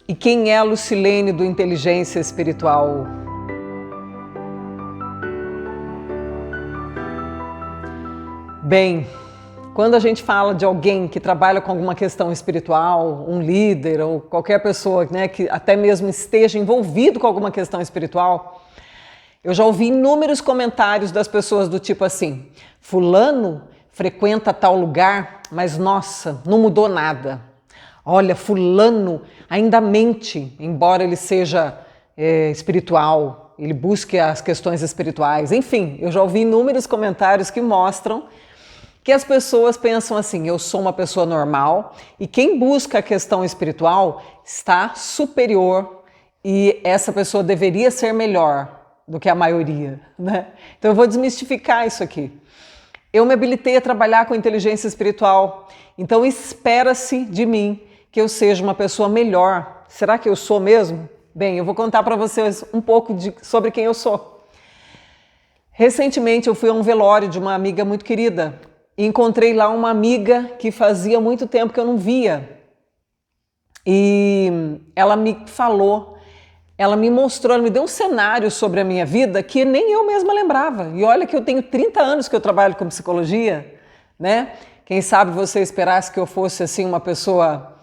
E quem é a Lucilene do Inteligência Espiritual? Bem, quando a gente fala de alguém que trabalha com alguma questão espiritual, um líder ou qualquer pessoa, né, que até mesmo esteja envolvido com alguma questão espiritual, eu já ouvi inúmeros comentários das pessoas do tipo assim: fulano frequenta tal lugar, mas nossa, não mudou nada. Olha, fulano ainda mente, embora ele seja espiritual, ele busque as questões espirituais. Enfim, eu já ouvi inúmeros comentários que mostram que as pessoas pensam assim: eu sou uma pessoa normal e quem busca a questão espiritual está superior e essa pessoa deveria ser melhor do que a maioria, né? Então eu vou desmistificar isso aqui. Eu me habilitei a trabalhar com inteligência espiritual, então espera-se de mim que eu seja uma pessoa melhor. Será que eu sou mesmo? Bem, eu vou contar para vocês um pouco sobre quem eu sou. Recentemente eu fui a um velório de uma amiga muito querida e encontrei lá uma amiga que fazia muito tempo que eu não via. E ela me falou, ela me mostrou, ela me deu um cenário sobre a minha vida que nem eu mesma lembrava. E olha que eu tenho 30 anos que eu trabalho com psicologia, né? Quem sabe você esperasse que eu fosse assim uma pessoa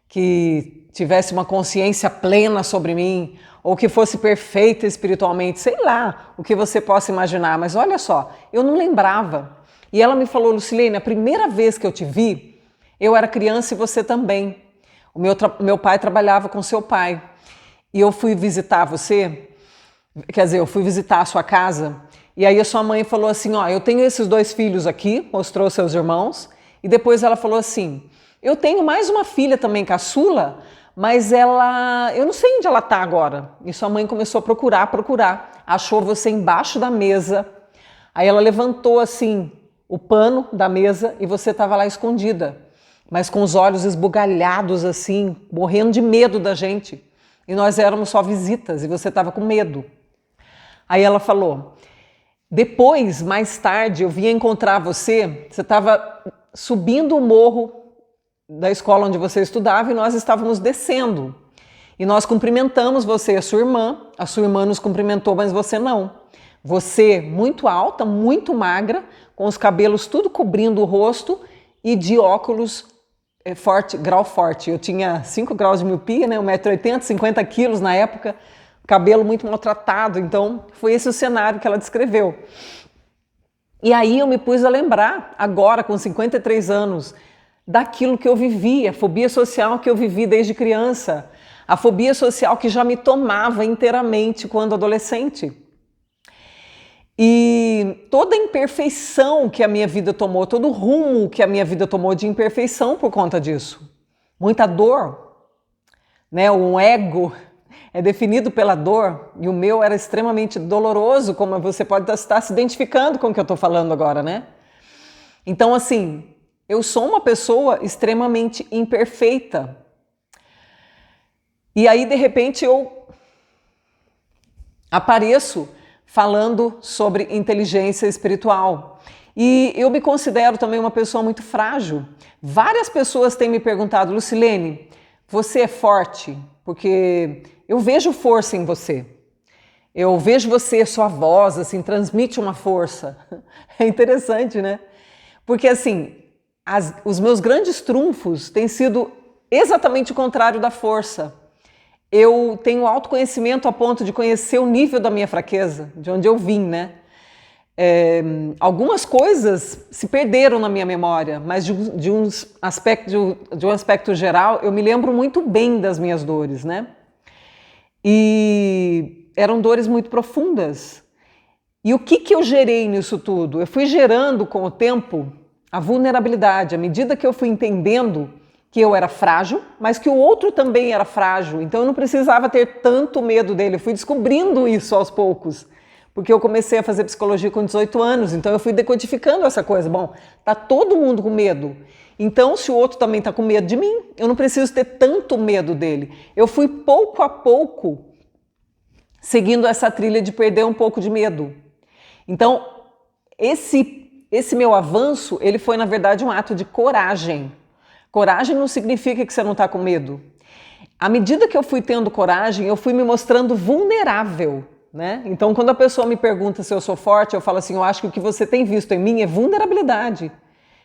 que tivesse uma consciência plena sobre mim, ou que fosse perfeita espiritualmente, sei lá o que você possa imaginar, mas olha só, eu não lembrava. E ela me falou: Lucilene, a primeira vez que eu te vi, eu era criança e você também. Meu pai trabalhava com seu pai, e eu fui visitar você, quer dizer, eu fui visitar a sua casa, e aí a sua mãe falou assim: ó, eu tenho esses 2 filhos aqui, mostrou seus irmãos, e depois ela falou assim: eu tenho mais uma filha também, caçula, mas eu não sei onde ela está agora. E sua mãe começou a procurar, achou você embaixo da mesa, aí ela levantou assim o pano da mesa e você estava lá escondida, mas com os olhos esbugalhados assim, morrendo de medo da gente. E nós éramos só visitas e você estava com medo. Aí ela falou: depois, mais tarde, eu vim encontrar você estava subindo o morro da escola onde você estudava e nós estávamos descendo. E nós cumprimentamos você e a sua irmã nos cumprimentou, mas você não. Você muito alta, muito magra, com os cabelos tudo cobrindo o rosto e de óculos grau forte. Eu tinha 5 graus de miopia, né, 1,80 m, 50 quilos na época, cabelo muito maltratado, então foi esse o cenário que ela descreveu. E aí eu me pus a lembrar, agora com 53 anos, daquilo que eu vivi, a fobia social que eu vivi desde criança, a fobia social que já me tomava inteiramente quando adolescente. E toda a imperfeição que a minha vida tomou, todo o rumo que a minha vida tomou de imperfeição por conta disso. Muita dor, né? Um ego é definido pela dor e o meu era extremamente doloroso, como você pode estar se identificando com o que eu estou falando agora, né? Então, assim, eu sou uma pessoa extremamente imperfeita. E aí, de repente, eu apareço falando sobre inteligência espiritual. E eu me considero também uma pessoa muito frágil. Várias pessoas têm me perguntado: Lucilene, você é forte? Porque eu vejo força em você. Eu vejo você, sua voz, assim, transmite uma força. É interessante, né? Porque, assim, os meus grandes trunfos têm sido exatamente o contrário da força. Eu tenho autoconhecimento a ponto de conhecer o nível da minha fraqueza, de onde eu vim, né? Algumas coisas se perderam na minha memória, mas de um aspecto geral, eu me lembro muito bem das minhas dores, né? E eram dores muito profundas. E o que eu gerei nisso tudo? Eu fui gerando com o tempo a vulnerabilidade, à medida que eu fui entendendo que eu era frágil, mas que o outro também era frágil, então eu não precisava ter tanto medo dele. Eu fui descobrindo isso aos poucos, porque eu comecei a fazer psicologia com 18 anos, então eu fui decodificando essa coisa. Bom, tá todo mundo com medo, então se o outro também tá com medo de mim, eu não preciso ter tanto medo dele. Eu fui pouco a pouco seguindo essa trilha de perder um pouco de medo. Então, esse meu avanço, ele foi, na verdade, um ato de coragem. Coragem não significa que você não está com medo. À medida que eu fui tendo coragem, eu fui me mostrando vulnerável, né? Então, quando a pessoa me pergunta se eu sou forte, eu falo assim, eu acho que o que você tem visto em mim é vulnerabilidade.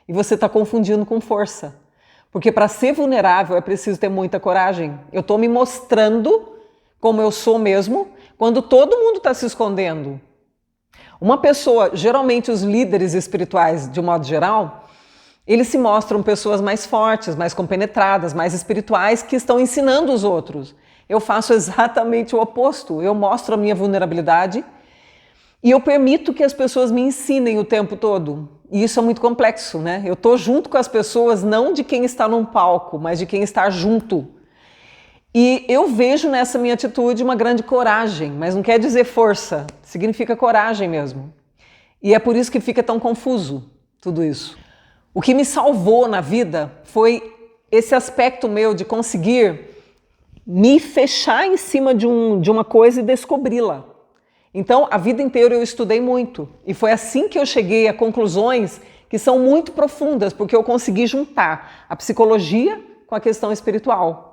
E você está confundindo com força. Porque para ser vulnerável é preciso ter muita coragem. Eu estou me mostrando como eu sou mesmo, quando todo mundo está se escondendo. Uma pessoa, geralmente os líderes espirituais, de um modo geral, eles se mostram pessoas mais fortes, mais compenetradas, mais espirituais, que estão ensinando os outros. Eu faço exatamente o oposto. Eu mostro a minha vulnerabilidade e eu permito que as pessoas me ensinem o tempo todo. E isso é muito complexo, né? Eu estou junto com as pessoas, não de quem está num palco, mas de quem está junto. E eu vejo nessa minha atitude uma grande coragem, mas não quer dizer força, significa coragem mesmo. E é por isso que fica tão confuso tudo isso. O que me salvou na vida foi esse aspecto meu de conseguir me fechar em cima de uma coisa e descobri-la. Então, a vida inteira eu estudei muito. E foi assim que eu cheguei a conclusões que são muito profundas, porque eu consegui juntar a psicologia com a questão espiritual.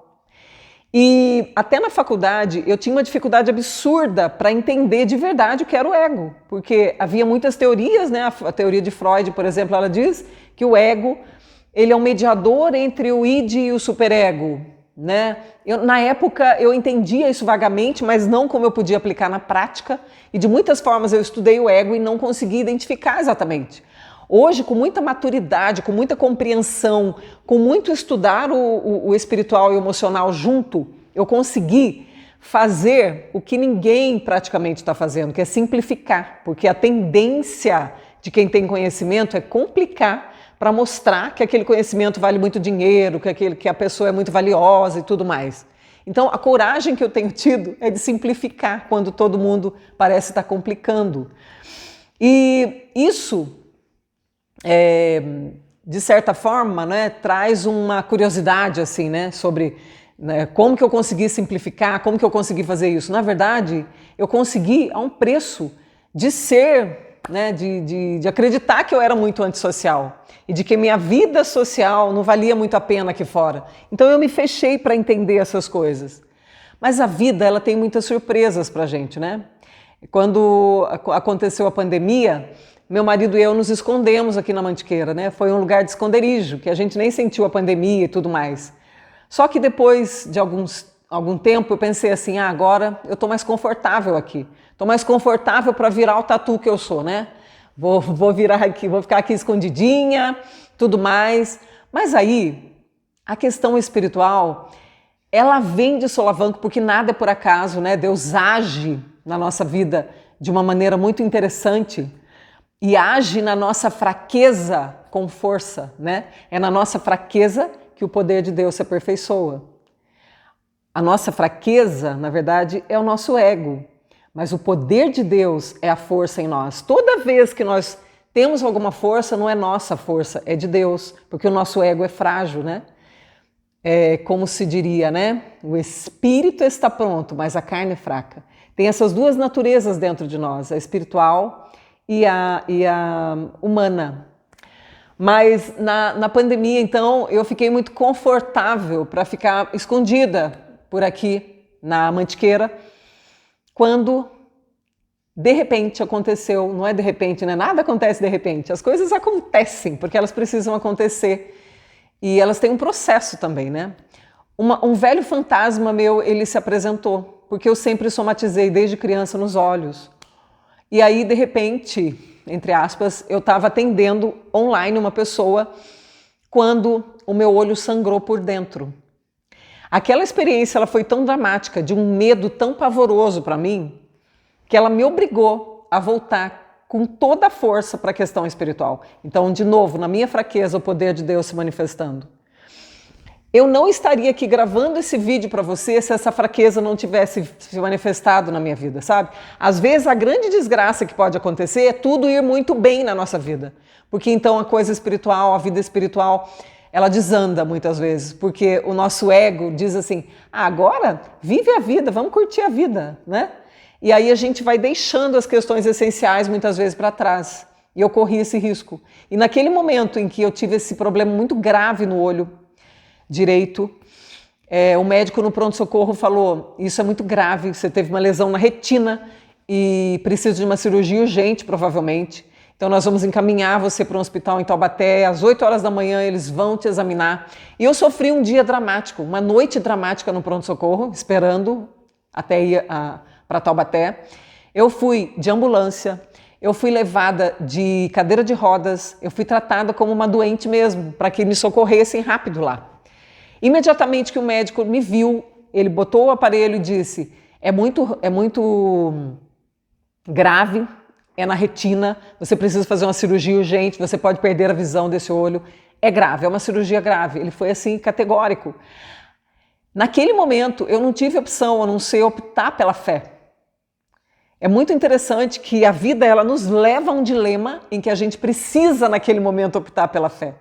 E até na faculdade eu tinha uma dificuldade absurda para entender de verdade o que era o ego, porque havia muitas teorias, né? A teoria de Freud, por exemplo, ela diz que o ego ele é um mediador entre o id e o superego, né? Na época eu entendia isso vagamente, mas não como eu podia aplicar na prática, e de muitas formas eu estudei o ego e não consegui identificar exatamente. Hoje, com muita maturidade, com muita compreensão, com muito estudar o espiritual e o emocional junto, eu consegui fazer o que ninguém praticamente está fazendo, que é simplificar, porque a tendência de quem tem conhecimento é complicar para mostrar que aquele conhecimento vale muito dinheiro, que a pessoa é muito valiosa e tudo mais. Então, a coragem que eu tenho tido é de simplificar quando todo mundo parece estar complicando. E isso de certa forma, né, traz uma curiosidade assim, né, sobre como que eu consegui simplificar, como que eu consegui fazer isso. Na verdade, eu consegui a um preço de ser, né, de acreditar que eu era muito antissocial e de que minha vida social não valia muito a pena aqui fora. Então eu me fechei para entender essas coisas. Mas a vida, ela tem muitas surpresas para a gente, né? Quando aconteceu a pandemia, meu marido e eu nos escondemos aqui na Mantiqueira, né? Foi um lugar de esconderijo, que a gente nem sentiu a pandemia e tudo mais. Só que depois de algum tempo eu pensei assim, agora eu estou mais confortável aqui. Estou mais confortável para virar o tatu que eu sou, né? Vou virar aqui, vou ficar aqui escondidinha, tudo mais. Mas aí, a questão espiritual, ela vem de solavanco, porque nada é por acaso, né? Deus age na nossa vida de uma maneira muito interessante. E age na nossa fraqueza com força, né? É na nossa fraqueza que o poder de Deus se aperfeiçoa. A nossa fraqueza, na verdade, é o nosso ego, mas o poder de Deus é a força em nós. Toda vez que nós temos alguma força, não é nossa força, é de Deus, porque o nosso ego é frágil, né? É como se diria, né? O espírito está pronto, mas a carne é fraca. Tem essas duas naturezas dentro de nós, a espiritual e a humana. Mas na pandemia, então, eu fiquei muito confortável para ficar escondida por aqui na Mantiqueira, quando de repente aconteceu, não é de repente, né? Nada acontece de repente, as coisas acontecem porque elas precisam acontecer e elas têm um processo também, né? Um velho fantasma meu, ele se apresentou, porque eu sempre somatizei desde criança nos olhos. E aí, de repente, entre aspas, eu estava atendendo online uma pessoa quando o meu olho sangrou por dentro. Aquela experiência ela foi tão dramática, de um medo tão pavoroso para mim, que ela me obrigou a voltar com toda a força para a questão espiritual. Então, de novo, na minha fraqueza, o poder de Deus se manifestando. Eu não estaria aqui gravando esse vídeo para você se essa fraqueza não tivesse se manifestado na minha vida, sabe? Às vezes a grande desgraça que pode acontecer é tudo ir muito bem na nossa vida. Porque então a coisa espiritual, a vida espiritual, ela desanda muitas vezes. Porque o nosso ego diz assim, agora vive a vida, vamos curtir a vida, né? E aí a gente vai deixando as questões essenciais muitas vezes para trás. E eu corri esse risco. E naquele momento em que eu tive esse problema muito grave no olho direito, O médico no pronto-socorro falou, isso é muito grave, você teve uma lesão na retina e precisa de uma cirurgia urgente, provavelmente. Então nós vamos encaminhar você para um hospital em Taubaté, às 8 horas da manhã eles vão te examinar. E eu sofri um dia dramático, uma noite dramática no pronto-socorro, esperando até ir para Taubaté. Eu fui de ambulância, eu fui levada de cadeira de rodas, eu fui tratada como uma doente mesmo, para que me socorressem rápido lá. Imediatamente que o médico me viu, ele botou o aparelho e disse, é muito grave, é na retina, você precisa fazer uma cirurgia urgente, você pode perder a visão desse olho. É grave, é uma cirurgia grave. Ele foi assim, categórico. Naquele momento, eu não tive opção a não ser optar pela fé. É muito interessante que a vida ela nos leva a um dilema em que a gente precisa, naquele momento, optar pela fé.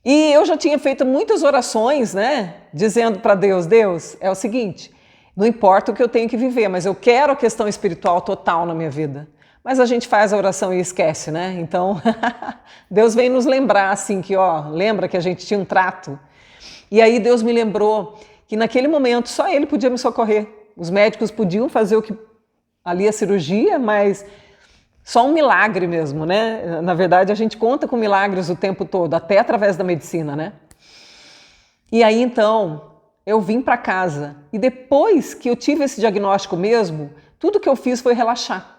E eu já tinha feito muitas orações, né, dizendo para Deus, Deus, é o seguinte, não importa o que eu tenho que viver, mas eu quero a questão espiritual total na minha vida. Mas a gente faz a oração e esquece, né? Então, Deus vem nos lembrar assim que, lembra que a gente tinha um trato? E aí Deus me lembrou que naquele momento só Ele podia me socorrer. Os médicos podiam fazer ali a cirurgia, mas só um milagre mesmo, né? Na verdade, a gente conta com milagres o tempo todo, até através da medicina, né? E aí, então, eu vim para casa. E depois que eu tive esse diagnóstico mesmo, tudo que eu fiz foi relaxar.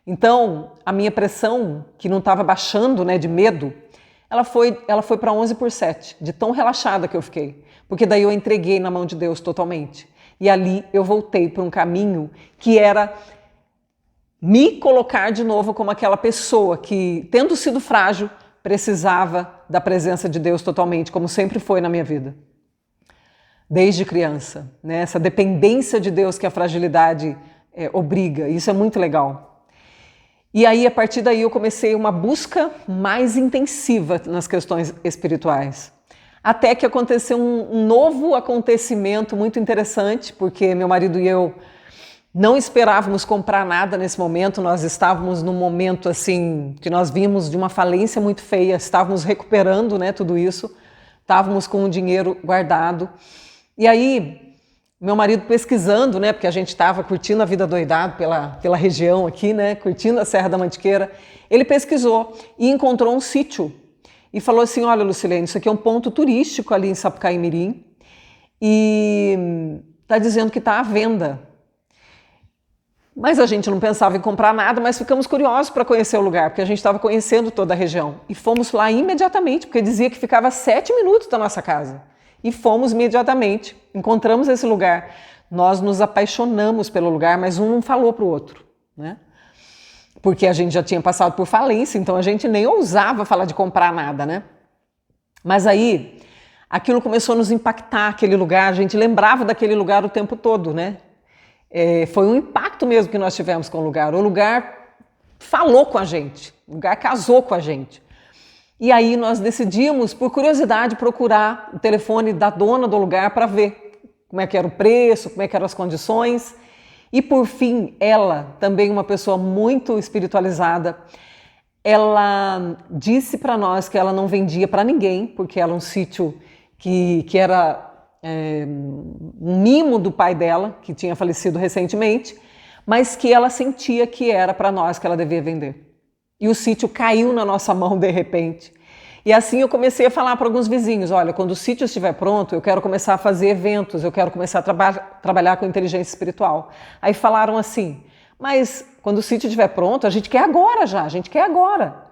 Então, a minha pressão, que não estava baixando, né, de medo, ela foi para 11/7, de tão relaxada que eu fiquei. Porque daí eu entreguei na mão de Deus totalmente. E ali eu voltei para um caminho que era me colocar de novo como aquela pessoa que, tendo sido frágil, precisava da presença de Deus totalmente, como sempre foi na minha vida. Desde criança, né? Essa dependência de Deus que a fragilidade obriga, isso é muito legal. E aí, a partir daí, eu comecei uma busca mais intensiva nas questões espirituais. Até que aconteceu um novo acontecimento muito interessante, porque meu marido e eu não esperávamos comprar nada nesse momento, nós estávamos num momento assim, que nós vimos de uma falência muito feia, estávamos recuperando, né, tudo isso, estávamos com o dinheiro guardado. E aí, meu marido pesquisando, né, porque a gente estava curtindo a vida doidado pela região aqui, né, curtindo a Serra da Mantiqueira, ele pesquisou e encontrou um sítio e falou assim, olha, Lucilene, isso aqui é um ponto turístico ali em Sapucaí-Mirim e está dizendo que está à venda. Mas a gente não pensava em comprar nada, mas ficamos curiosos para conhecer o lugar, porque a gente estava conhecendo toda a região. E fomos lá imediatamente, porque dizia que ficava 7 minutos da nossa casa. E fomos imediatamente, encontramos esse lugar. Nós nos apaixonamos pelo lugar, mas um não falou para o outro, né? Porque a gente já tinha passado por falência, então a gente nem ousava falar de comprar nada, né? Mas aí, aquilo começou a nos impactar, aquele lugar, a gente lembrava daquele lugar o tempo todo, né? Foi um impacto mesmo que nós tivemos com o lugar falou com a gente, o lugar casou com a gente. E aí nós decidimos, por curiosidade, procurar o telefone da dona do lugar para ver como é que era o preço, como é que eram as condições. E por fim, ela, também uma pessoa muito espiritualizada, ela disse para nós que ela não vendia para ninguém, porque era um sítio que era um mimo do pai dela, que tinha falecido recentemente, mas que ela sentia que era para nós que ela devia vender. E o sítio caiu na nossa mão de repente. E assim eu comecei a falar para alguns vizinhos, olha, quando o sítio estiver pronto, eu quero começar a fazer eventos, eu quero começar a trabalhar com inteligência espiritual. Aí falaram assim, mas quando o sítio estiver pronto, a gente quer agora já, a gente quer agora.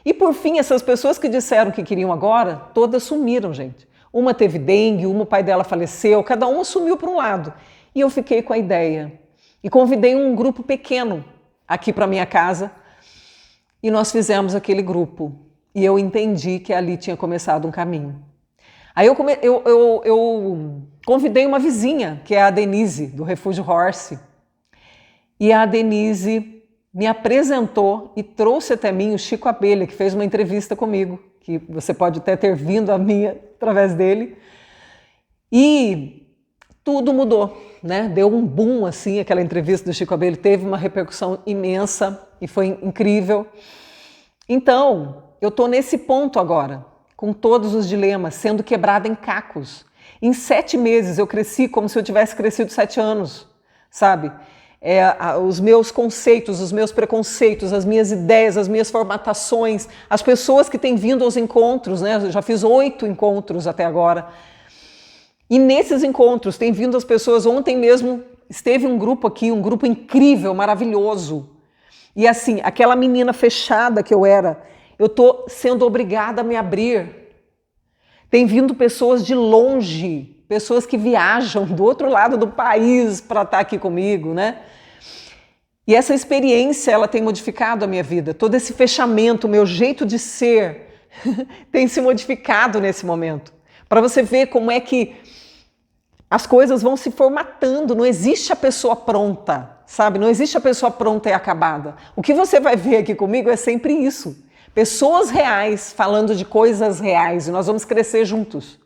E por fim, essas pessoas que disseram que queriam agora, todas sumiram, gente. Uma teve dengue, o pai dela faleceu, cada uma sumiu para um lado. E eu fiquei com a ideia. E convidei um grupo pequeno aqui para minha casa, e nós fizemos aquele grupo. E eu entendi que ali tinha começado um caminho. Aí eu convidei uma vizinha, que é a Denise, do Refúgio Horse. E a Denise me apresentou e trouxe até mim o Chico Abelha, que fez uma entrevista comigo, que você pode até ter vindo a minha através dele. E tudo mudou, né? Deu um boom, assim, aquela entrevista do Chico Abelha, teve uma repercussão imensa e foi incrível. Então, eu estou nesse ponto agora, com todos os dilemas, sendo quebrada em cacos. Em 7 meses eu cresci como se eu tivesse crescido 7 anos, sabe? Os meus conceitos, os meus preconceitos, as minhas ideias, as minhas formatações, as pessoas que têm vindo aos encontros, né? Eu já fiz 8 encontros até agora. E nesses encontros tem vindo as pessoas. Ontem mesmo esteve um grupo aqui, um grupo incrível, maravilhoso. E assim, aquela menina fechada que eu era, eu estou sendo obrigada a me abrir. Tem vindo pessoas de longe, pessoas que viajam do outro lado do país para estar aqui comigo, né? E essa experiência, ela tem modificado a minha vida. Todo esse fechamento, o meu jeito de ser, tem se modificado nesse momento. Para você ver como é que as coisas vão se formatando. Não existe a pessoa pronta, sabe? Não existe a pessoa pronta e acabada. O que você vai ver aqui comigo é sempre isso. Pessoas reais falando de coisas reais, e nós vamos crescer juntos.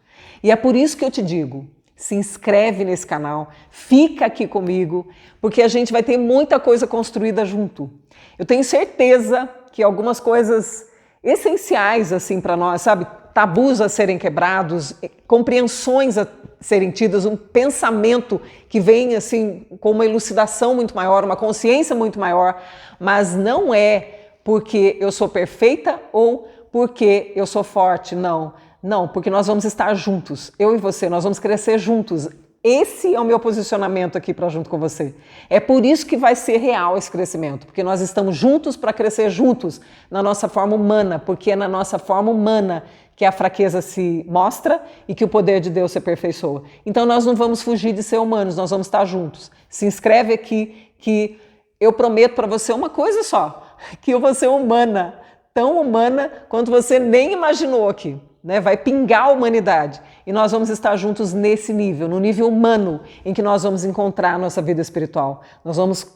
E é por isso que eu te digo, se inscreve nesse canal, fica aqui comigo, porque a gente vai ter muita coisa construída junto. Eu tenho certeza que algumas coisas essenciais assim para nós, sabe? Tabus a serem quebrados, compreensões a serem tidas, um pensamento que vem assim com uma elucidação muito maior, uma consciência muito maior, mas não é porque eu sou perfeita ou porque eu sou forte, não. Não, porque nós vamos estar juntos, eu e você, nós vamos crescer juntos. Esse é o meu posicionamento aqui para junto com você. É por isso que vai ser real esse crescimento, porque nós estamos juntos para crescer juntos na nossa forma humana, porque é na nossa forma humana que a fraqueza se mostra e que o poder de Deus se aperfeiçoa. Então nós não vamos fugir de ser humanos, nós vamos estar juntos. Se inscreve aqui que eu prometo para você uma coisa só, que eu vou ser humana, tão humana quanto você nem imaginou aqui. Né? Vai pingar a humanidade e nós vamos estar juntos nesse nível, no nível humano, em que nós vamos encontrar a nossa vida espiritual. Nós vamos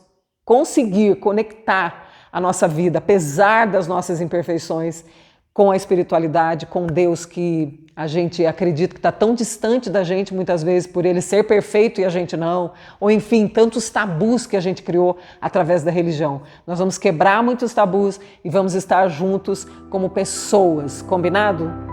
conseguir conectar a nossa vida, apesar das nossas imperfeições, com a espiritualidade, com Deus que a gente acredita que está tão distante da gente muitas vezes por ele ser perfeito e a gente não, ou enfim, tantos tabus que a gente criou através da religião. Nós vamos quebrar muitos tabus e vamos estar juntos como pessoas, combinado?